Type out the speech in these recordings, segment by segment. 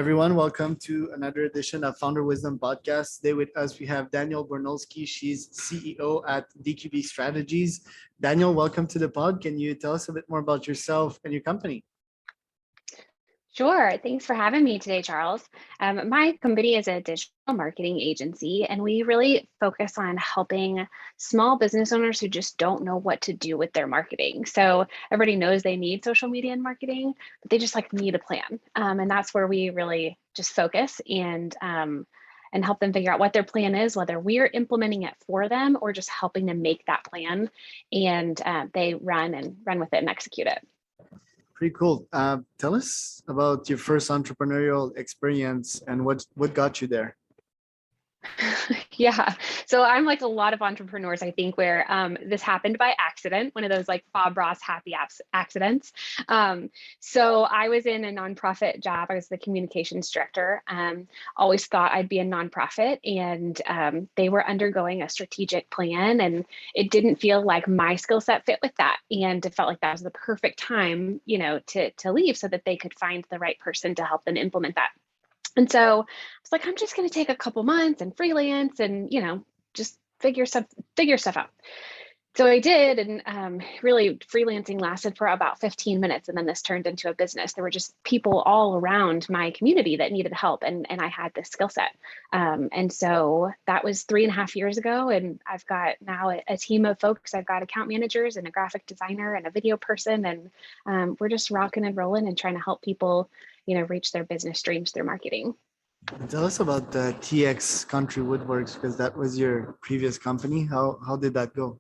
Everyone, welcome to another edition of Founder Wisdom Podcast. Today with us, we have Danielle Bornowski. She's CEO at DQB Strategies. Danielle, welcome to the pod. Can you tell us a bit more about yourself and your company? Sure. Thanks for having me today, Charles. My company is a digital marketing agency, and we really focus on helping small business owners who just don't know what to do with their marketing. So everybody knows they need social media and marketing, but they just need a plan. And that's where we really just focus and help them figure out what their plan is, whether we're implementing it for them or just helping them make that plan, and they run with it and execute it. Pretty cool. Tell us about your first entrepreneurial experience and what got you there. Yeah. So I'm like a lot of entrepreneurs, I think, where this happened by accident, one of those like Bob Ross happy accidents. So I was in a nonprofit job. I was the communications director. Always thought I'd be a nonprofit, and they were undergoing a strategic plan, and it didn't feel like my skill set fit with that. And it felt like that was the perfect time, to leave so that they could find the right person to help them implement that. And so I was like, I'm just going to take a couple months and freelance and, just figure stuff out. So I did, and really freelancing lasted for about 15 minutes. And then this turned into a business. There were just people all around my community that needed help. And I had this skill set. And so that was 3.5 years ago. And I've got now a team of folks. I've got account managers and a graphic designer and a video person. And we're just rocking and rolling and trying to help people reach their business dreams through marketing. Tell us about the TX Country Woodworks, because that was your previous company. How did that go?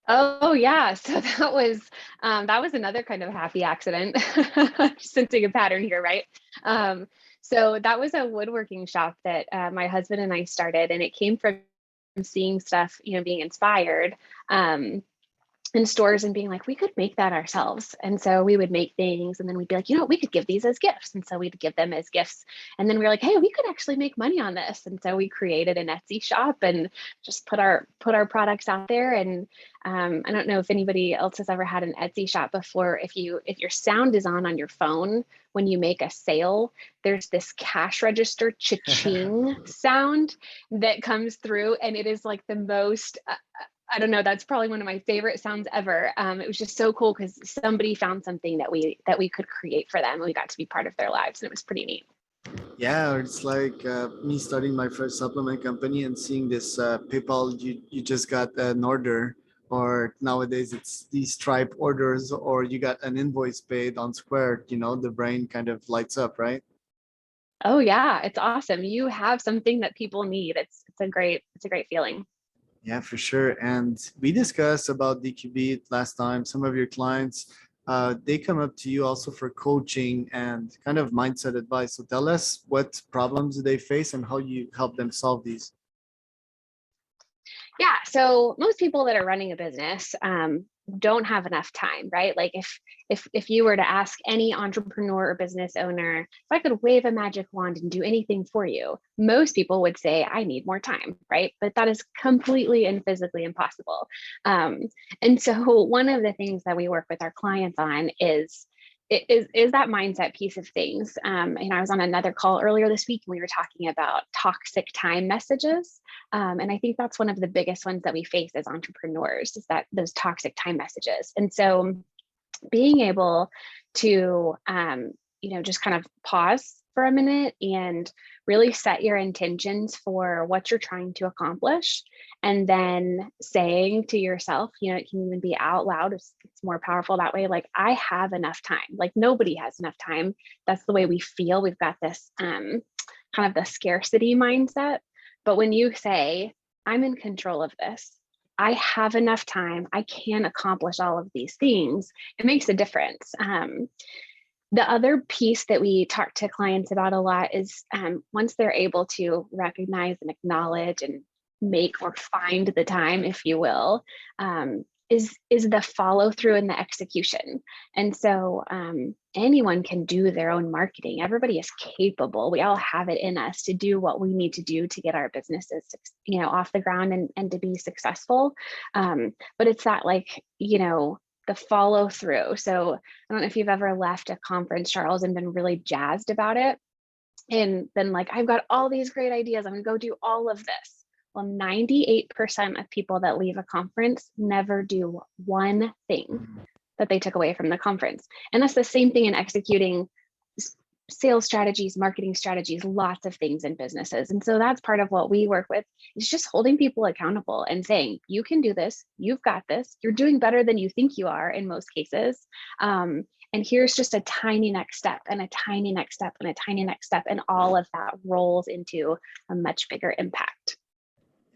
Oh yeah, so that was another kind of happy accident. Sensing a pattern here, right? So that was a woodworking shop that my husband and I started, and it came from seeing stuff, being inspired. In stores and being like, we could make that ourselves. And so we would make things, and then we'd be like, we could give these as gifts. And so we'd give them as gifts. And then we were like, hey, we could actually make money on this. And so we created an Etsy shop and just put our products out there. And I don't know if anybody else has ever had an Etsy shop before. If your sound is on your phone, when you make a sale, there's this cash register cha-ching sound that comes through. And it is like the most, I don't know, that's probably one of my favorite sounds ever. It was just so cool because somebody found something that we could create for them, and we got to be part of their lives, and it was pretty neat. Yeah, it's like me starting my first supplement company and seeing this PayPal, you just got an order, or nowadays it's these Stripe orders, or you got an invoice paid on Square, the brain kind of lights up, right? Oh yeah, it's awesome. You have something that people need. It's a great feeling. Yeah, for sure. And we discussed about DQB last time. Some of your clients, they come up to you also for coaching and kind of mindset advice. So tell us, what problems do they face and how you help them solve these? Yeah, so most people that are running a business don't have enough time, right? Like if you were to ask any entrepreneur or business owner, if I could wave a magic wand and do anything for you, most people would say, I need more time, right? But that is completely and physically impossible. And so one of the things that we work with our clients on is that mindset piece of things. And I was on another call earlier this week, and we were talking about toxic time messages. And I think that's one of the biggest ones that we face as entrepreneurs, is that those toxic time messages. And so being able to, just kind of pause for a minute and really set your intentions for what you're trying to accomplish. And then saying to yourself, it can even be out loud. It's more powerful that way. Like, I have enough time. Like, nobody has enough time. That's the way we feel. We've got this kind of the scarcity mindset. But when you say, I'm in control of this, I have enough time, I can accomplish all of these things, it makes a difference. The other piece that we talk to clients about a lot is once they're able to recognize and acknowledge and make or find the time, if you will, is the follow through and the execution. And so anyone can do their own marketing. Everybody is capable. We all have it in us to do what we need to do to get our businesses, off the ground and to be successful. But it's that the follow through. So I don't know if you've ever left a conference, Charles, and been really jazzed about it. And then like, I've got all these great ideas. I'm gonna go do all of this. Well, 98% of people that leave a conference never do one thing that they took away from the conference. And that's the same thing in executing sales strategies, marketing strategies, lots of things in businesses. And so that's part of what we work with, is just holding people accountable and saying, you can do this, you've got this, you're doing better than you think you are in most cases. And here's just a tiny next step and a tiny next step and a tiny next step. And all of that rolls into a much bigger impact.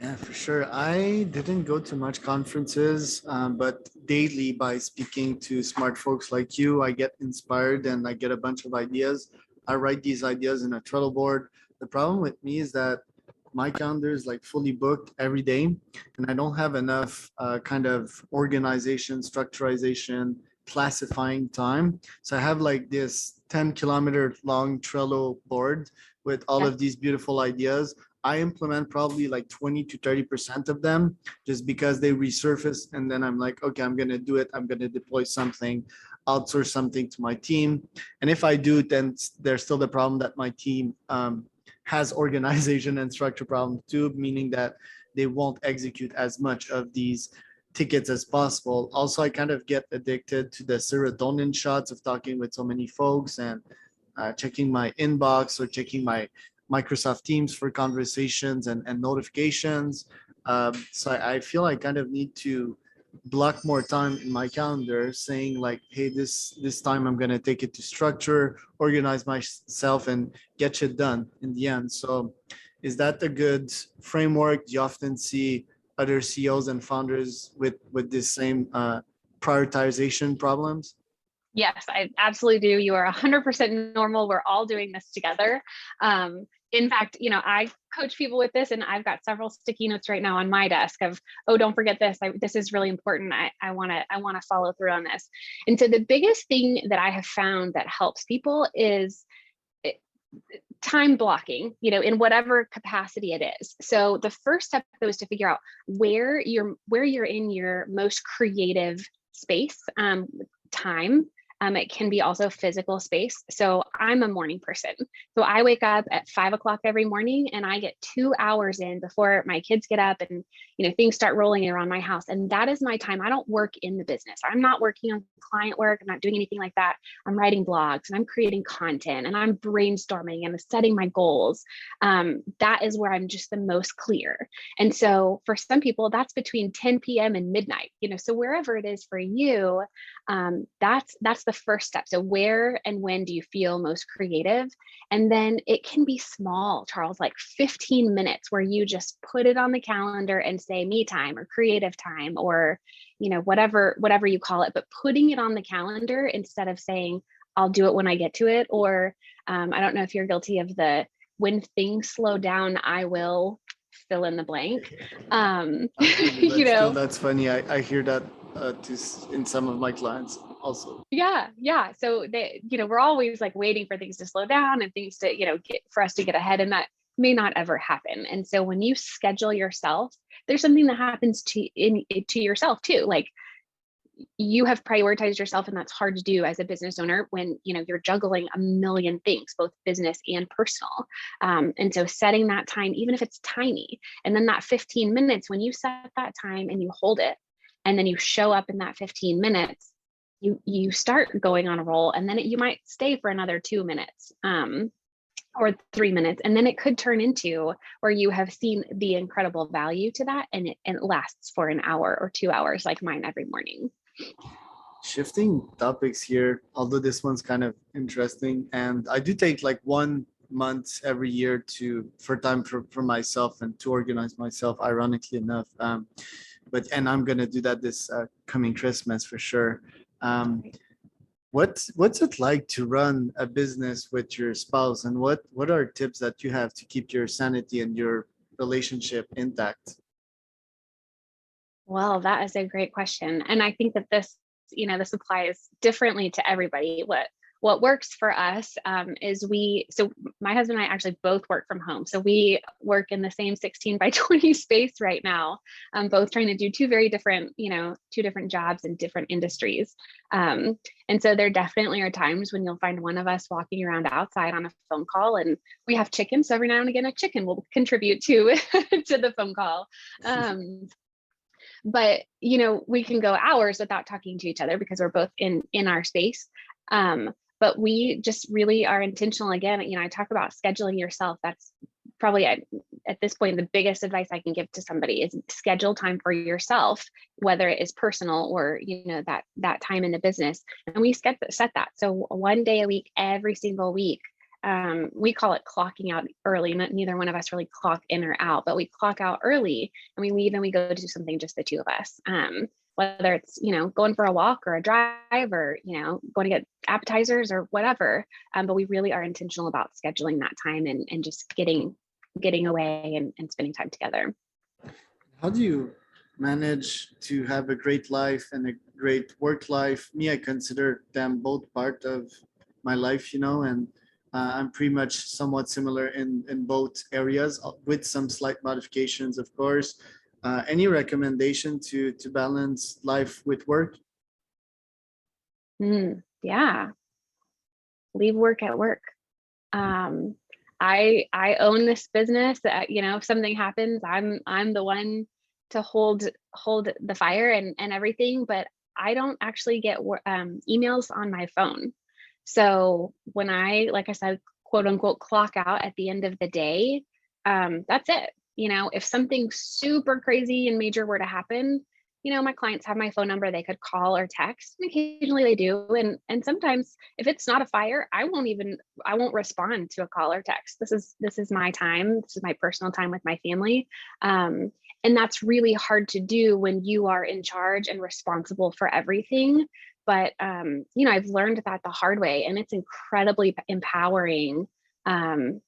Yeah, for sure. I didn't go to much conferences, but daily by speaking to smart folks like you, I get inspired and I get a bunch of ideas. I write these ideas in a Trello board. The problem with me is that my calendar is like fully booked every day, and I don't have enough kind of organization, structurization, classifying time. So I have like this 10-kilometer long Trello board with all Yeah. of these beautiful ideas. I implement probably like 20 to 30% of them just because they resurface. And then I'm like, okay, I'm going to do it. I'm going to deploy something, outsource something to my team. And if I do, then there's still the problem that my team has organization and structure problem too, meaning that they won't execute as much of these tickets as possible. Also, I kind of get addicted to the serotonin shots of talking with so many folks and checking my inbox or checking my Microsoft Teams for conversations and notifications. So I feel I kind of need to block more time in my calendar saying like, hey, this time I'm going to take it to structure, organize myself and get shit done in the end. So is that a good framework? Do you often see other CEOs and founders with this same prioritization problems? Yes, I absolutely do. You are 100% normal. We're all doing this together. In fact, I coach people with this, and I've got several sticky notes right now on my desk of, oh, don't forget this. This is really important. I want to follow through on this. And so the biggest thing that I have found that helps people is time blocking, in whatever capacity it is. So the first step though is to figure out where you're in your most creative space, time. It can be also physical space. So I'm a morning person. So I wake up at 5 o'clock every morning and I get 2 hours in before my kids get up and, things start rolling around my house. And that is my time. I don't work in the business. I'm not working on client work. I'm not doing anything like that. I'm writing blogs and I'm creating content and I'm brainstorming and setting my goals. That is where I'm just the most clear. And so for some people, that's between 10 p.m. and midnight, so wherever it is for you, that's the first step. So where and when do you feel most creative? And then it can be small, Charles, like 15 minutes where you just put it on the calendar and say me time or creative time or, whatever you call it, but putting it on the calendar instead of saying, I'll do it when I get to it. Or I don't know if you're guilty of the, when things slow down, I will fill in the blank. Still, that's funny. I hear that in some of my clients also. Yeah. So we're always like waiting for things to slow down and things to, for us to get ahead, and that may not ever happen. And so when you schedule yourself, there's something that happens to yourself too. Like you have prioritized yourself, and that's hard to do as a business owner when you're juggling a million things, both business and personal. And so setting that time, even if it's tiny, and then that 15 minutes, when you set that time and you hold it, and then you show up in that 15 minutes, you start going on a roll, and then you might stay for another 2 minutes. Or 3 minutes, and then it could turn into where you have seen the incredible value to that, and it lasts for an hour or 2 hours, like mine every morning. Shifting topics here, although this one's kind of interesting, and I do take like 1 month every year for time for myself and to organize myself, ironically enough. And I'm gonna do that this coming Christmas for sure. What's it like to run a business with your spouse, and what are tips that you have to keep your sanity and your relationship intact? Well, that is a great question. And I think that this applies differently to everybody. what works for us is so my husband and I actually both work from home. So we work in the same 16 by 20 space right now, both trying to do two very different, two different jobs in different industries. And so there definitely are times when you'll find one of us walking around outside on a phone call, and we have chickens. So every now and again, a chicken will contribute to, to the phone call. But we can go hours without talking to each other because we're both in our space. But we just really are intentional. Again, I talk about scheduling yourself. That's probably at this point the biggest advice I can give to somebody is schedule time for yourself, whether it is personal or that time in the business. And we set that. So one day a week, every single week. We call it clocking out early. Neither one of us really clock in or out, but we clock out early and we leave and we go do something, just the two of us. Whether it's, going for a walk or a drive or, going to get appetizers or whatever. But we really are intentional about scheduling that time and just getting away and spending time together. How do you manage to have a great life and a great work life? Me, I consider them both part of my life, and I'm pretty much somewhat similar in both areas with some slight modifications, of course. Any recommendation to balance life with work? Yeah. Leave work at work. I own this business. If something happens, I'm the one to hold the fire and everything, but I don't actually get emails on my phone. So when like I said, quote unquote, clock out at the end of the day, that's it. If something super crazy and major were to happen, my clients have my phone number. They could call or text, and occasionally they do. And sometimes if it's not a fire, I won't respond to a call or text. This is my time. This is my personal time with my family. And that's really hard to do when you are in charge and responsible for everything. But, I've learned that the hard way, and it's incredibly empowering to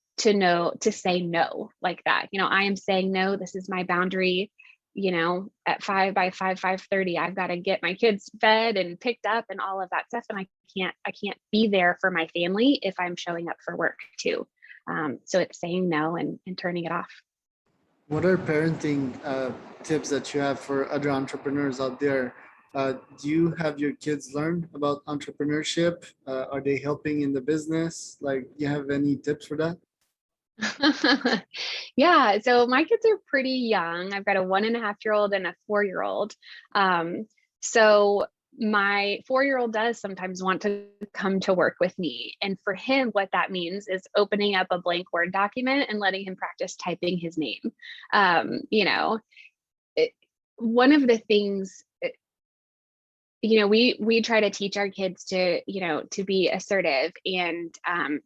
say no like that. I am saying no, this is my boundary. At 5:30, I've got to get my kids fed and picked up and all of that stuff. And I can't be there for my family if I'm showing up for work too. So it's saying no and turning it off. What are parenting tips that you have for other entrepreneurs out there? Do you have your kids learn about entrepreneurship? Are they helping in the business? Like, do you have any tips for that? Yeah, so my kids are pretty young. I've got a 1.5-year-old and a 4-year-old. So my 4-year-old does sometimes want to come to work with me. And for him, what that means is opening up a blank Word document and letting him practice typing his name. One of the things, we try to teach our kids to be assertive and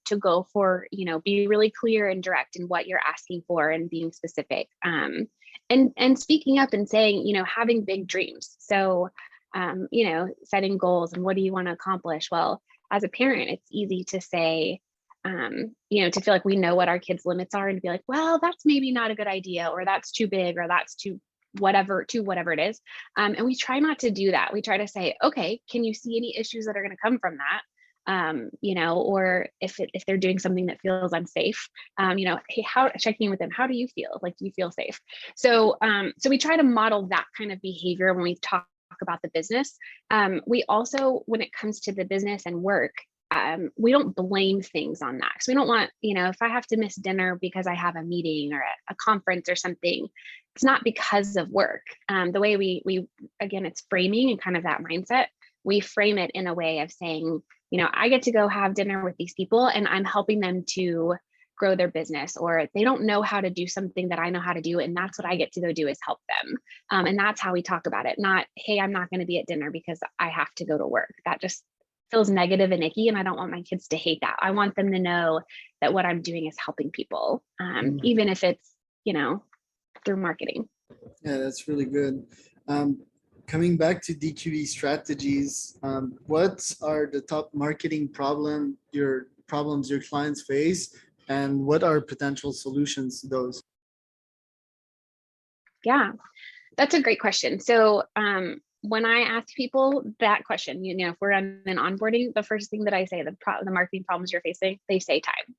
to go for, be really clear and direct in what you're asking for and being specific, and speaking up and saying, having big dreams. So, setting goals and what do you want to accomplish? Well, as a parent, it's easy to say, to feel like we know what our kids' limits are and be like, well, that's maybe not a good idea, or that's too big, or that's too whatever it is. And we try not to do that. We try to say, okay, can you see any issues that are going to come from that? Or if they're doing something that feels unsafe, hey, checking in with them, how do you feel? Like, do you feel safe? So we try to model that kind of behavior when we talk about the business. We also, when it comes to the business and work, we don't blame things on that. So we don't want, if I have to miss dinner because I have a meeting or a conference or something, it's not because of work. The way we again, it's framing and kind of that mindset. We frame it in a way of saying, I get to go have dinner with these people and I'm helping them to grow their business, or they don't know how to do something that I know how to do. And that's what I get to go do, is help them. And that's how we talk about it. Not, hey, I'm not going to be at dinner because I have to go to work. That just feels negative and icky. And I don't want my kids to hate that. I want them to know that what I'm doing is helping people, even if it's, through marketing. Yeah, that's really good. Coming back to DQB Strategies, what are the top marketing problems your clients face, and what are potential solutions to those? Yeah, that's a great question. So when I ask people that question, if we're on an onboarding, the first thing that I say, the marketing problems you're facing, they say time.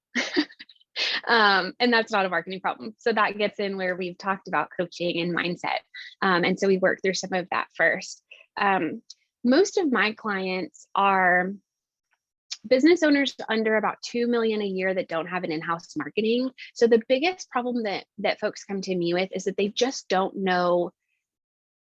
And that's not a marketing problem. So that gets in where we've talked about coaching and mindset. And so we work through some of that first. Most of my clients are business owners under about 2 million a year that don't have an in-house marketing. So the biggest problem that folks come to me with is that they just don't know.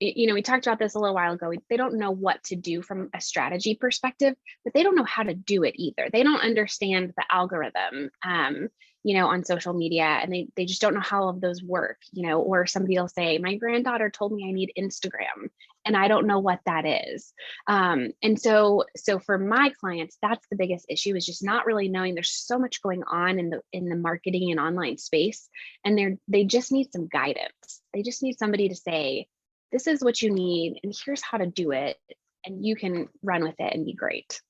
We talked about this a little while ago. They don't know what to do from a strategy perspective, but they don't know how to do it either. They don't understand the algorithm, on social media, and they just don't know how all of those work, or somebody will say, my granddaughter told me I need Instagram, and I don't know what that is. And so for my clients, that's the biggest issue, is just not really knowing. There's so much going on in the marketing and online space, and they just need some guidance. They just need somebody to say, this is what you need, and here's how to do it, and you can run with it and be great.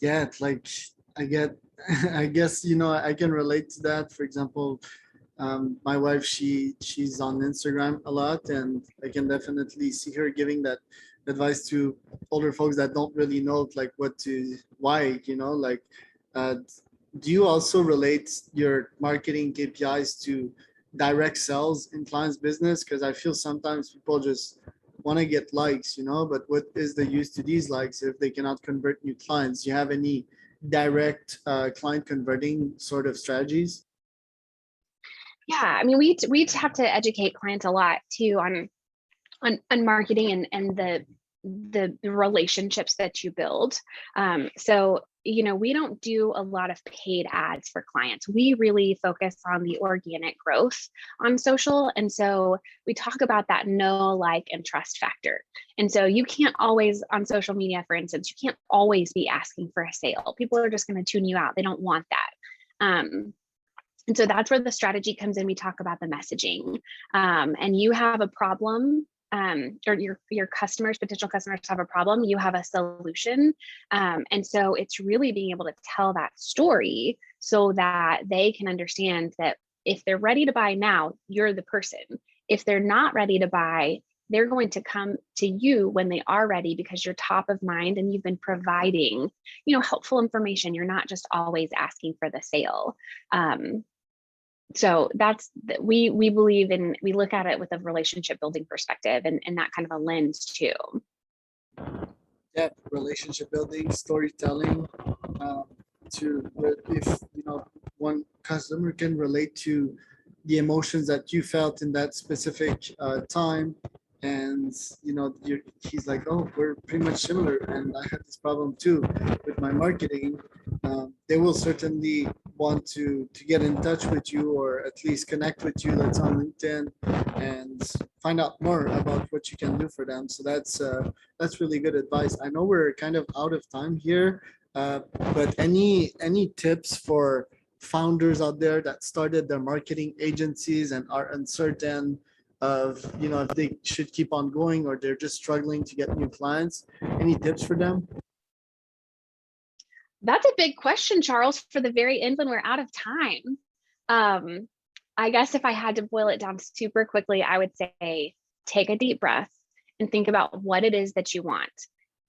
Yeah, it's like I guess I can relate to that. For example, my wife, she's on Instagram a lot, and I can definitely see her giving that advice to older folks that don't really know like why, like uh, do you also relate your marketing KPIs to direct sales in clients' business? Because I feel sometimes people just want to get likes, but what is the use to these likes if they cannot convert new clients? Do you have any direct client converting sort of strategies? Yeah, I mean, we have to educate clients a lot too on marketing and the relationships that you build. So we don't do a lot of paid ads for clients. We really focus on the organic growth on social. And so we talk about that know, like, and trust factor. And so you can't always, on social media, for instance, you can't always be asking for a sale. People are just going to tune you out. They don't want that. And so that's where the strategy comes in. We talk about the messaging, and you have a problem, or your potential customers have a problem, you have a solution. And so it's really being able to tell that story so that they can understand that if they're ready to buy now, you're the person. If they're not ready to buy, they're going to come to you when they are ready, because you're top of mind and you've been providing, helpful information. You're not just always asking for the sale. So we believe in, we look at it with a relationship building perspective and that kind of a lens too. Yeah, relationship building, storytelling, to if one customer can relate to the emotions that you felt in that specific time, and he's like, oh, we're pretty much similar, and I had this problem too with my marketing. They will certainly want to get in touch with you, or at least connect with you, that's on LinkedIn, and find out more about what you can do for them. So that's really good advice. I know we're kind of out of time here, but any tips for founders out there that started their marketing agencies and are uncertain of if they should keep on going, or they're just struggling to get new clients? Any tips for them? That's a big question, Charles, for the very end when we're out of time. I guess if I had to boil it down super quickly, I would say take a deep breath and think about what it is that you want.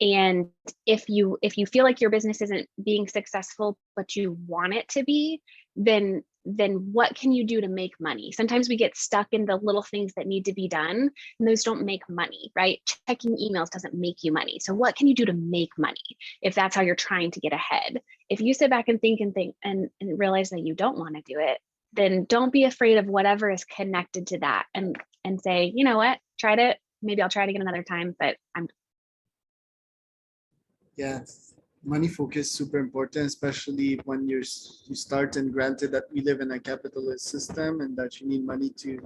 And if you feel like your business isn't being successful, but you want it to be, then what can you do to make money? Sometimes we get stuck in the little things that need to be done, and those don't make money, right? Checking emails doesn't make you money. So what can you do to make money if that's how you're trying to get ahead? If you sit back and think and realize that you don't want to do it, then don't be afraid of whatever is connected to that, and say, you know what, tried it. Maybe I'll try it again another time, but Yeah, money focus super important, especially when you start, and granted that we live in a capitalist system and that you need money to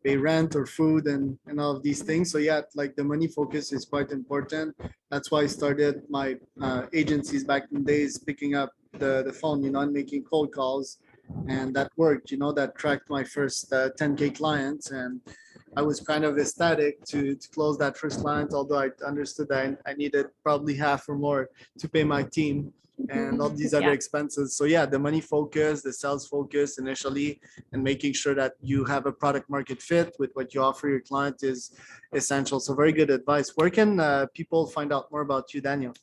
pay rent or food and all of these things. So yeah, like the money focus is quite important. That's why I started my agencies back in days, picking up the phone, and making cold calls, and that worked. That tracked my first 10K clients, and I was kind of ecstatic to close that first client, although I understood that I needed probably half or more to pay my team. and all these other Yeah. expenses. So yeah, the money focus, the sales focus initially, and making sure that you have a product market fit with what you offer your client is essential. So very good advice. Where can people find out more about you, Daniel?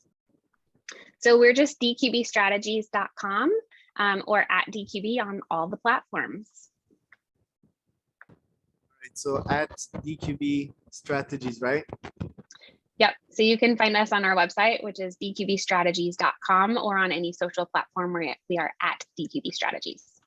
So we're just dqbstrategies.com or at DQB on all the platforms. Right, so at DQB Strategies, right? Yep. So you can find us on our website, which is dqbstrategies.com, or on any social platform where we are at DQB Strategies.